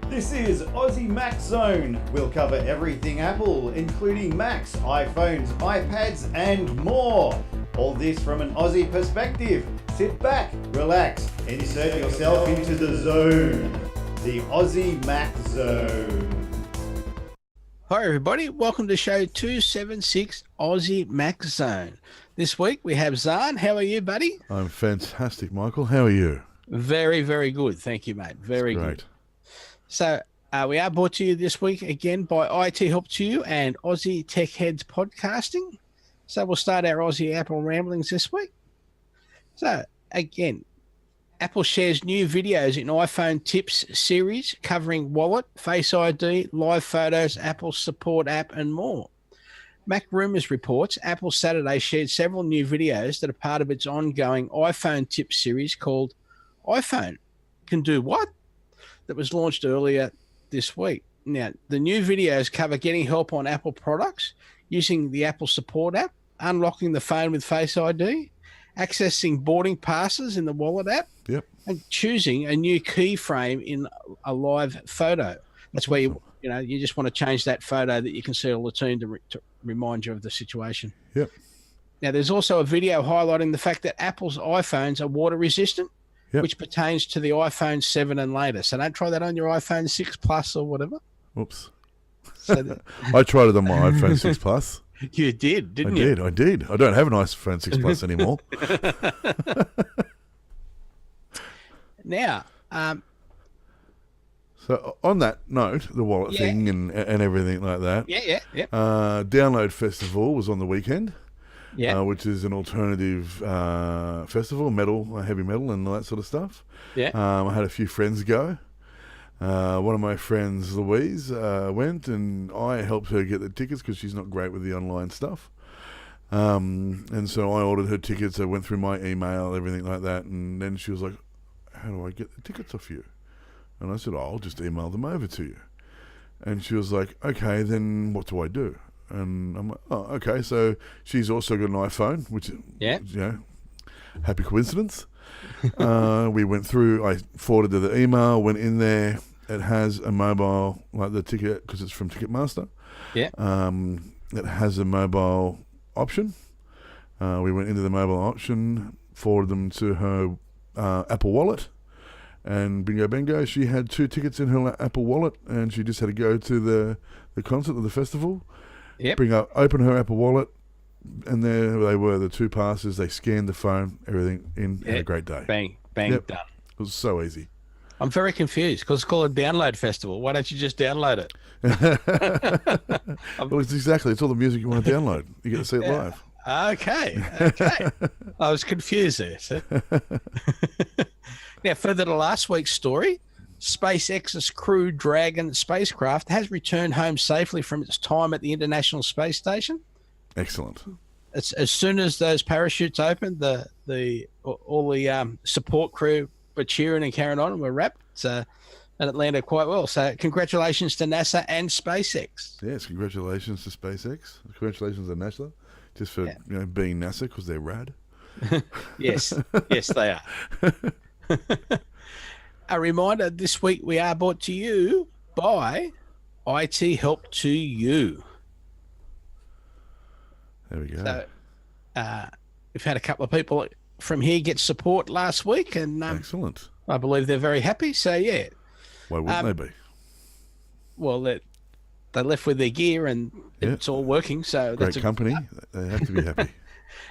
This is Aussie Mac Zone. We'll cover everything Apple, including Macs, iPhones, iPads, and more. All this from an Aussie perspective. Sit back, relax, and insert yourself into the zone. The Aussie Mac Zone. Hi everybody, welcome to show 276 Aussie Mac Zone. This week we have Zarn. How are you, buddy? I'm fantastic, Michael. How are you? Very, very good. Thank you, mate. Very good. So we are brought to you this week again by IT Help to You and Aussie Tech Heads Podcasting. So we'll start our Aussie Apple ramblings this week. So again, Apple shares new videos in iPhone Tips series covering Wallet, Face ID, live photos, Apple Support app, and more. Mac Rumors reports Apple Saturday shared several new videos that are part of its ongoing iPhone Tips series called iPhone Can Do What? That was launched earlier this week. Now, the new videos cover getting help on Apple products, using the Apple Support app, unlocking the phone with Face ID, accessing boarding passes in the Wallet app, and choosing a new keyframe in a live photo. That's where you just want to change that photo that you can see all the time to remind you of the situation. Yep. Now, there's also a video highlighting the fact that Apple's iPhones are water resistant, which pertains to the iPhone 7 and later. So don't try that on your iPhone 6 Plus or whatever. Oops. So I tried it on my iPhone 6 Plus. You did, didn't you? I did. I don't have an iPhone 6 Plus anymore. Now, so on that note, the wallet thing and everything like that. Download Festival was on the weekend. Which is an alternative festival, metal, heavy metal, and all that sort of stuff. I had a few friends go. One of my friends, Louise, went, and I helped her get the tickets because she's not great with the online stuff. And so I ordered her tickets. I went through my email, everything like that, and then she was like, "How do I get the tickets off you?" And I said, "I'll just email them over to you." And she was like, "Okay, then what do I do?" And I'm like, "Oh, okay." So she's also got an iPhone, which happy coincidence. We went through. I forwarded her the email. Went in there. It has a mobile, like the ticket, because it's from Ticketmaster. It has a mobile option. We went into the mobile option, forwarded them to her Apple Wallet, and bingo bango, she had 2 tickets in her Apple Wallet, and she just had to go to the concert or the festival. Open her Apple Wallet, and there they were, the 2 passes. They scanned the phone, everything in. Had a great day. Bang, done. It was so easy. I'm very confused because it's called a download festival. Why don't you just download it? Well, it's all the music you want to download. You get to see it live. Okay. I was confused there. So. Now, further to last week's story, SpaceX's Crew Dragon spacecraft has returned home safely from its time at the International Space Station. Excellent. As soon as those parachutes opened, all the support crew were cheering and carrying on and were wrapped. And it landed quite well. So congratulations to NASA and SpaceX. Yes, congratulations to SpaceX. Congratulations to NASA, just for being NASA, because they're rad. Yes, they are. A reminder, this week we are brought to you by IT Help to You. There we go. So we've had a couple of people from here get support last week, and excellent. I believe they're very happy. So yeah. Why wouldn't they be? Well, they left with their gear and it's all working. So great company. They have to be happy.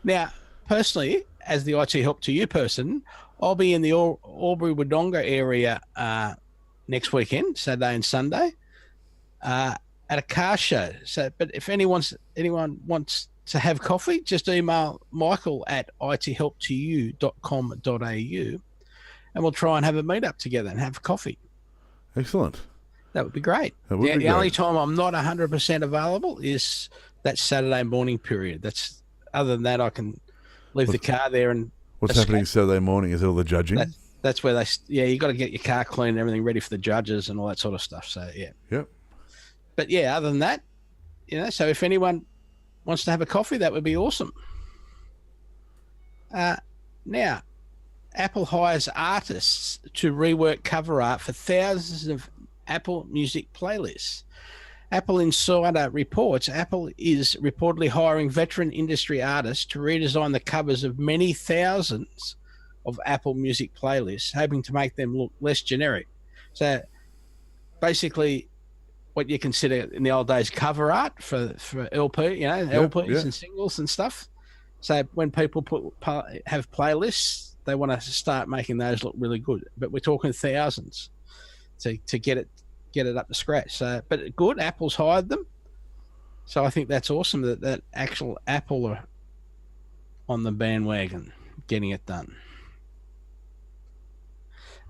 Now, personally, as the IT Help to You person, I'll be in the Albury-Wodonga area next weekend, Saturday and Sunday, at a car show. So, but if anyone wants to have coffee, just email Michael at ithelptoyou.com.au, and we'll try and have a meet up together and have coffee. Excellent. That would be great. The only time I'm not 100% available is that Saturday morning period. Other than that, I can leave the car there and. What's happening Saturday morning? Is all the judging? That's where you got to get your car clean and everything ready for the judges and all that sort of stuff. So Yep. But other than that, so if anyone wants to have a coffee, that would be awesome. Now, Apple hires artists to rework cover art for thousands of Apple Music playlists. Apple Insider reports Apple is reportedly hiring veteran industry artists to redesign the covers of many thousands of Apple Music playlists, hoping to make them look less generic. So basically, what you consider in the old days cover art for LP, LPs and singles and stuff. So when people have playlists, they want to start making those look really good. But we're talking thousands to get it up to scratch. So, but good, Apple's hired them. So I think that's awesome that actual Apple are on the bandwagon getting it done.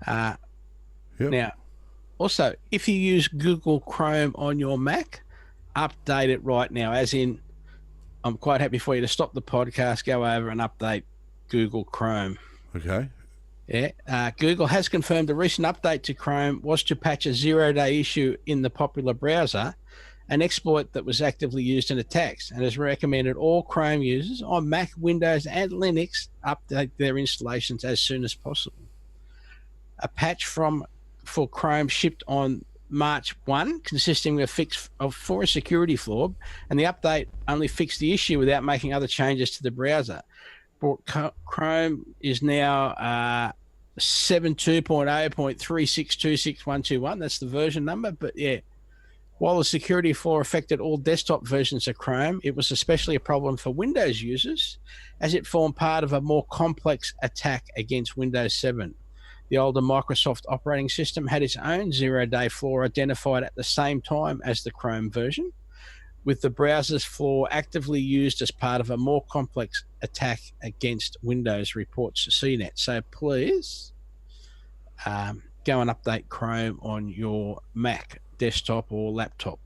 Now, also, if you use Google Chrome on your Mac, update it right now. As in, I'm quite happy for you to stop the podcast, go over and update Google Chrome. Okay. Yeah. Google has confirmed a recent update to Chrome was to patch a 0-day issue in the popular browser, an exploit that was actively used in attacks, and has recommended all Chrome users on Mac, Windows, and Linux update their installations as soon as possible. A patch for Chrome shipped on March 1, consisting of a fix for a security flaw, and the update only fixed the issue without making other changes to the browser. Chrome is now 7.2.0.3626121. That's the version number. But yeah, while the security flaw affected all desktop versions of Chrome, it was especially a problem for Windows users, as it formed part of a more complex attack against Windows 7. The older Microsoft operating system had its own 0-day flaw identified at the same time as the Chrome version, with the browser's flaw actively used as part of a more complex attack against Windows, reports CNET. So please go and update Chrome on your Mac, desktop or laptop,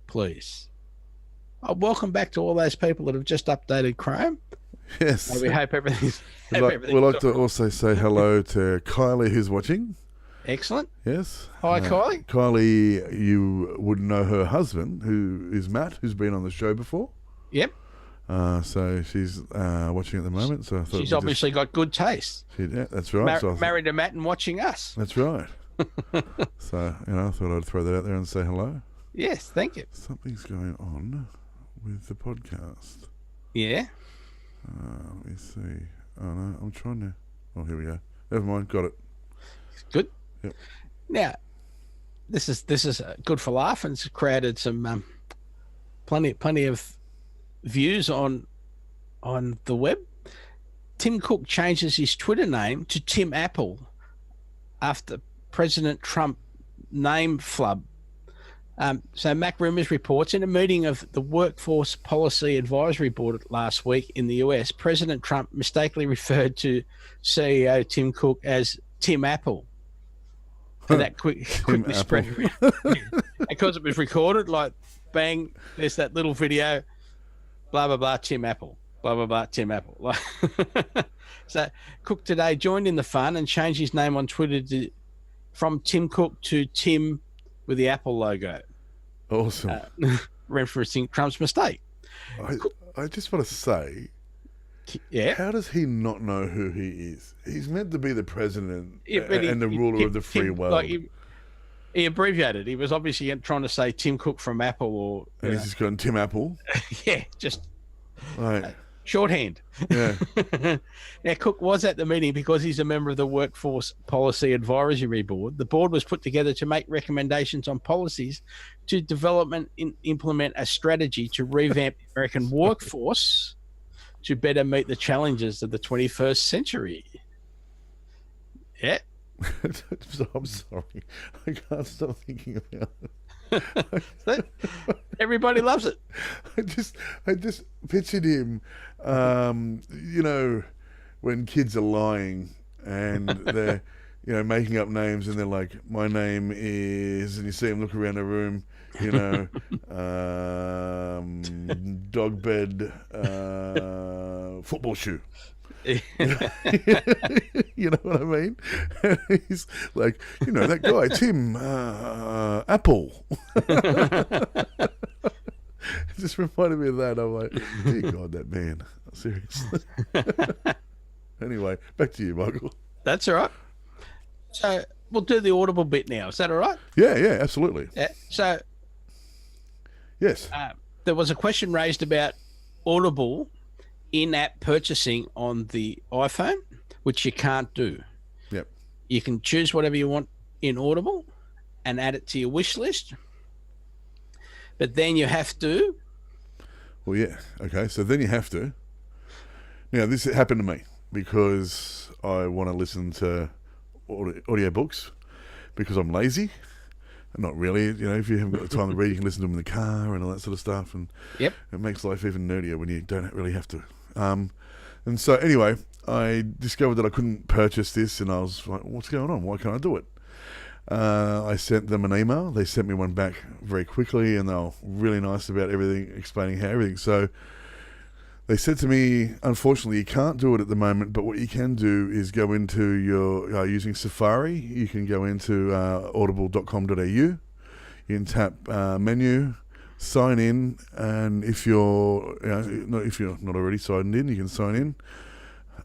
please. Welcome back to all those people that have just updated Chrome. Yes. We hope everything's... We'd like to also say hello to Kylie, who's watching. Excellent. Yes. Hi, Kylie. Kylie, you would know her husband, who is Matt, who's been on the show before. Yep. So she's watching at the moment. So I thought she's obviously got good taste. Yeah, that's right. Married to Matt and watching us. That's right. So, I thought I'd throw that out there and say hello. Yes, thank you. Something's going on with the podcast. Yeah. Let me see. Oh, no, I'm trying to... Oh, here we go. Never mind, got it. Good. Yep. Now, this is good for laugh, and it's created some plenty of views on the web. Tim Cook changes his Twitter name to Tim Apple after President Trump name flub. So Mac Rumors reports, in a meeting of the Workforce Policy Advisory Board last week in the US, President Trump mistakenly referred to CEO Tim Cook as Tim Apple. And that quickly spread. Because it was recorded, like, bang, there's that little video, blah, blah, blah, Tim Apple, blah, blah, blah, Tim Apple. So Cook today joined in the fun and changed his name on Twitter from Tim Cook to Tim with the Apple logo. Awesome. Referencing Trump's mistake. I just want to say, how does he not know who he is? He's meant to be the president and the ruler of the free world. Like he abbreviated. He was obviously trying to say Tim Cook from Apple, and he's just gone Tim Apple. Yeah, just right. Shorthand. Yeah. Now, Cook was at the meeting because he's a member of the Workforce Policy Advisory Board. The board was put together to make recommendations on policies to develop and implement a strategy to revamp the American workforce to better meet the challenges of the 21st century. Yeah. I'm sorry. I can't stop thinking about it. Everybody loves it. I just pictured him, when kids are lying and they're, making up names, and they're like, my name is, and you see him look around the room, dog bed, football shoe. You know what I mean? He's like, that guy, Tim, Apple. It just reminded me of that. I'm like, dear God, that man. Seriously. Anyway, back to you, Michael. That's all right. So we'll do the Audible bit now. Is that all right? Yeah, absolutely. Yeah. So, yes, there was a question raised about Audible in-app purchasing on the iPhone, which you can't do. Yep. You can choose whatever you want in Audible and add it to your wish list, but then you have to. Well, yeah. Okay, so then you have to. Now, this happened to me because I want to listen to audiobooks because I'm lazy. Not really. If you haven't got the time to read, you can listen to them in the car and all that sort of stuff. And yep, it makes life even nerdier when you don't really have to. And so anyway, I discovered that I couldn't purchase this, and I was like, what's going on? Why can't I do it? I sent them an email. They sent me one back very quickly, and they were really nice about everything, explaining how everything. So they said to me, unfortunately, you can't do it at the moment, but what you can do is go into your, using Safari, you can go into audible.com.au, you can tap menu, sign in, and if you're not already signed in, you can sign in.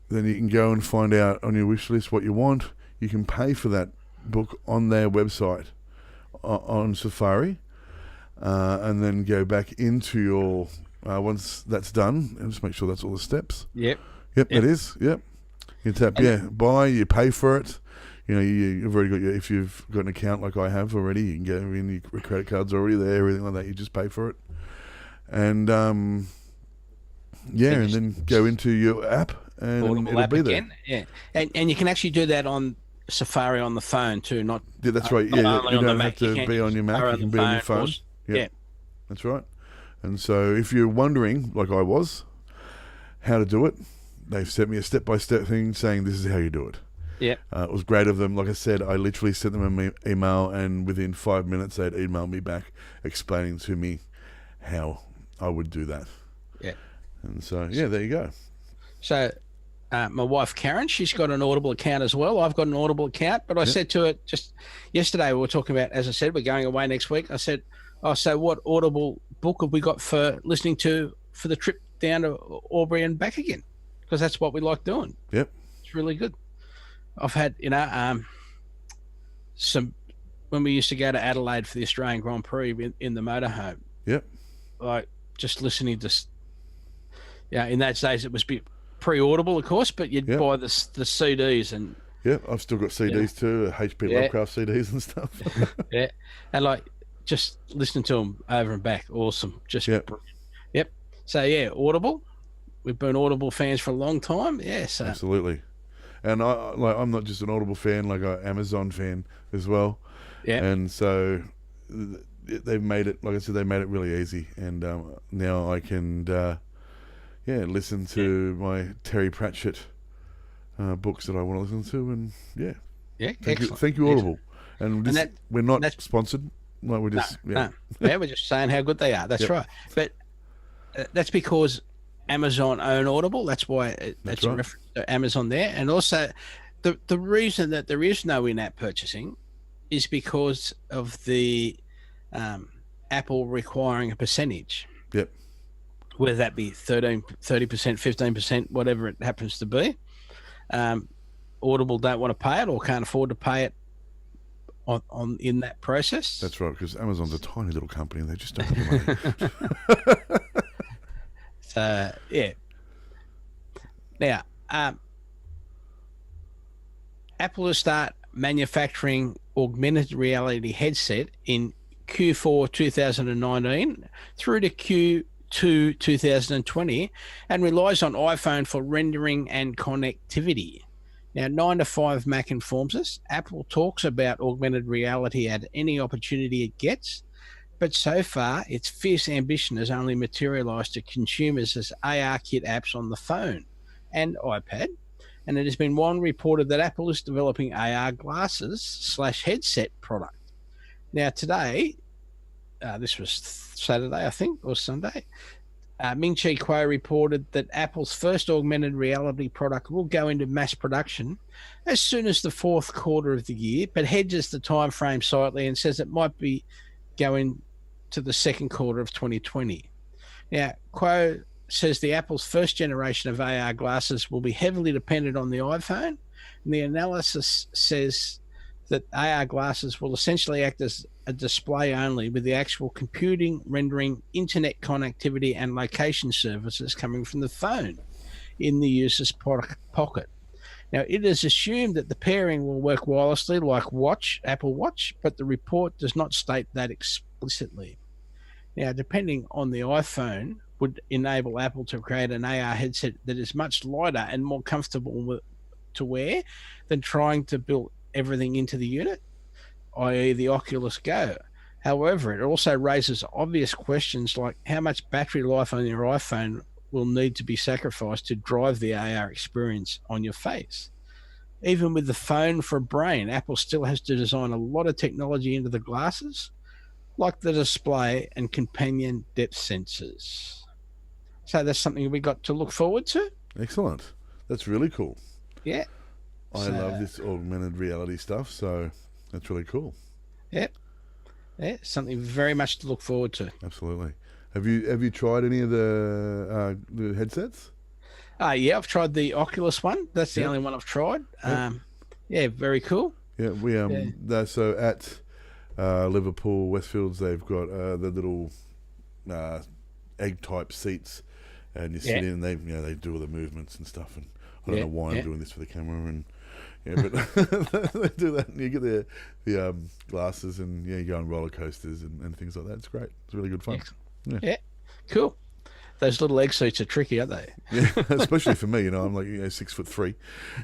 Then you can go and find out on your wish list what you want. You can pay for that book on their website on Safari, and then go back into your once that's done, and just make sure that's all the steps. Yep, it is. Yep, you tap buy, you pay for it. You've already got if you've got an account like I have already, you can go in, your credit card's already there, everything like that. You just pay for it, and and then go into your app, and it'll be there. Yeah, and you can actually do that on Safari on the phone too. Not that's right. You don't have to be on your Mac. You can be on your phone. Yeah, that's right. And so, if you're wondering, like I was, how to do it, they've sent me a step-by-step thing saying this is how you do it. Yeah, it was great of them. Like I said, I literally sent them an email, and within 5 minutes, they'd email me back explaining to me how I would do that. Yeah, and so there you go. So, my wife Karen, she's got an Audible account as well. I've got an Audible account, but I said to her just yesterday, we were talking about, as I said, we're going away next week. I said, oh, so what Audible book have we got for listening to for the trip down to Albury and back again? Because that's what we like doing. Yep. It's really good. I've had, some, when we used to go to Adelaide for the Australian Grand Prix in the motorhome. Yep. Like just listening to, in those days it was pre-Audible, of course, but you'd buy the CDs and. Yeah, I've still got CDs too, HP Lovecraft CDs and stuff. Yeah, and like, just listening to them over and back, awesome. Just yep. So Audible. We've been Audible fans for a long time. Yes, absolutely. And I'm not just an Audible fan, like an Amazon fan as well. Yeah. And so they've made it, like I said, they made it really easy. And now I can, listen to my Terry Pratchett books that I want to listen to, and thank you, Audible. And we're not sponsored. No, we're just we're just saying how good they are. That's right. But that's because Amazon own Audible. That's why that's a reference to Amazon there. And also, the reason that there is no in-app purchasing is because of the Apple requiring a percentage. Yep. Whether that be 30%, 15%, whatever it happens to be. Audible don't want to pay it or can't afford to pay it on in that process. That's right, because Amazon's a tiny little company and they just don't have the money. So now Apple will start manufacturing augmented reality headset in Q4 2019 through to Q2 2020 and relies on iPhone for rendering and connectivity. Now, 9 to 5 Mac informs us, Apple talks about augmented reality at any opportunity it gets, but so far its fierce ambition has only materialised to consumers as ARKit apps on the phone and iPad, and it has been reported that Apple is developing AR glasses / headset product. Now today, this was Saturday, I think, or Sunday, Ming-Chi Kuo reported that Apple's first augmented reality product will go into mass production as soon as the fourth quarter of the year, but hedges the time frame slightly and says it might be going to the second quarter of 2020. Now, Kuo says the Apple's first generation of AR glasses will be heavily dependent on the iPhone, and the analysis says that AR glasses will essentially act as a display only, with the actual computing, rendering, internet connectivity, and location services coming from the phone in the user's pocket. Now, it is assumed that the pairing will work wirelessly like Apple Watch, but the report does not state that explicitly. Now, depending on the iPhone, would enable Apple to create an AR headset that is much lighter and more comfortable to wear than trying to build everything into the unit, i.e. the Oculus Go. However, it also raises obvious questions like how much battery life on your iPhone will need to be sacrificed to drive the AR experience on your face. Even with the phone for a brain, Apple still has to design a lot of technology into the glasses, like the display and companion depth sensors. So that's something we got to look forward to. Excellent. That's really cool. Yeah. I love this augmented reality stuff, so that's really cool. Yep. Yeah, something very much to look forward to. Absolutely. Have you tried any of the headsets? Yeah, I've tried the Oculus one. That's the only one I've tried. Yeah, very cool. Yeah, so at Liverpool Westfields, they've got the little egg type seats, and you sit in, and they do all the movements and stuff. And I don't know why I'm doing this for the camera, and but they do that, and you get the glasses, and you go on roller coasters and things like that. It's great. It's really good fun. Yeah, cool. Those little egg seats are tricky, aren't they? Yeah, especially for me. I'm like 6'3",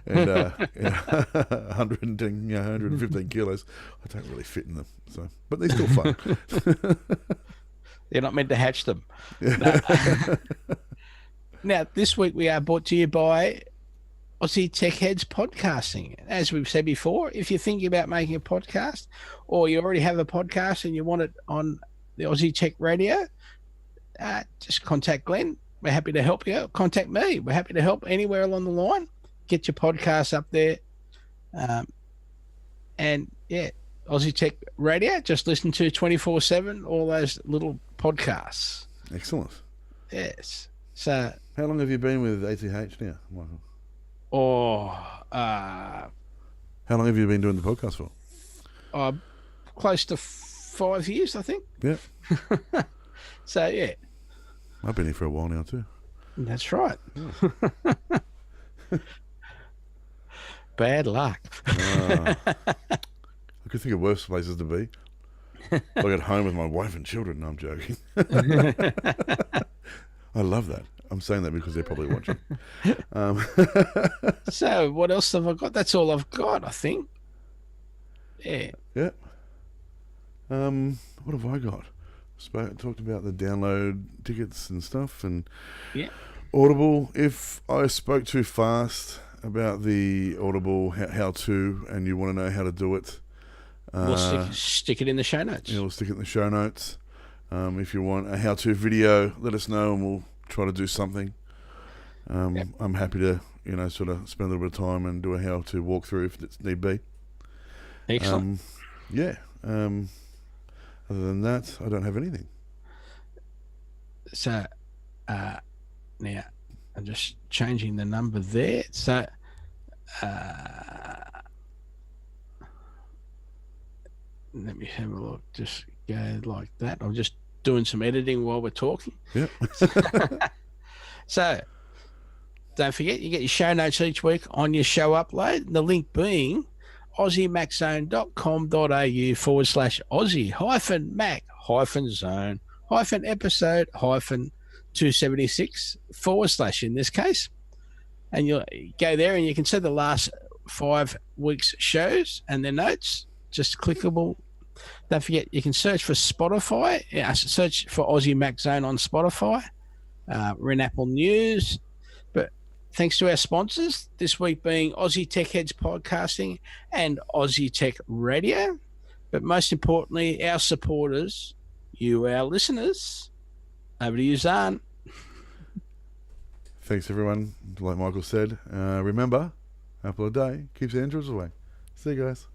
and 110, 115 kilos. I don't really fit in them, so but they're still fun. You're not meant to hatch them. Yeah. No. Now, this week we are brought to you by Aussie Tech Heads Podcasting. As we've said before, if you're thinking about making a podcast, or you already have a podcast and you want it on the Aussie Tech Radio, just contact Glenn. We're happy to help you. Contact me. We're happy to help anywhere along the line. Get your podcast up there. And yeah, Aussie Tech Radio, just listen to 24/7, all those little podcasts. Excellent. Yes. So how long have you been with ATH now, Michael? How long have you been doing the podcast for? Close to 5 years, I think. Yeah. So yeah, I've been here for a while now too. That's right. Bad luck. I could think of worse places to be. Like at home with my wife and children. No, I'm joking. I love that. I'm saying that because they're probably watching. So what else have I got? That's all I've got, I think. Yeah. Yeah. What have I got? Talked about the download tickets and stuff, and Audible. If I spoke too fast about the Audible how-to and you want to know how to do it, we'll stick it in the show notes. Yeah, we'll stick it in the show notes. If you want a how-to video, let us know and we'll try to do something. I'm happy to, sort of spend a little bit of time and do a how-to walkthrough if it's need be. Excellent. Other than that, I don't have anything. So, now I'm just changing the number there. So, let me have a look. Just go like that. I'm just doing some editing while we're talking. Yep. So, don't forget, you get your show notes each week on your show upload. The link being AussieMaxZone.com.au/Aussie-Mac-episode-276 / in this case. And you'll go there and you can see the last 5 weeks' shows and their notes. Just clickable. Don't forget, you can search for Spotify. Search for Aussie Mac Zone on Spotify. We're in Apple News. But thanks to our sponsors, this week being Aussie Tech Heads Podcasting and Aussie Tech Radio. But most importantly, our supporters, you, our listeners. Over to you, Zarn. Thanks, everyone. Like Michael said, remember, apple a day keeps the androids away. See you guys.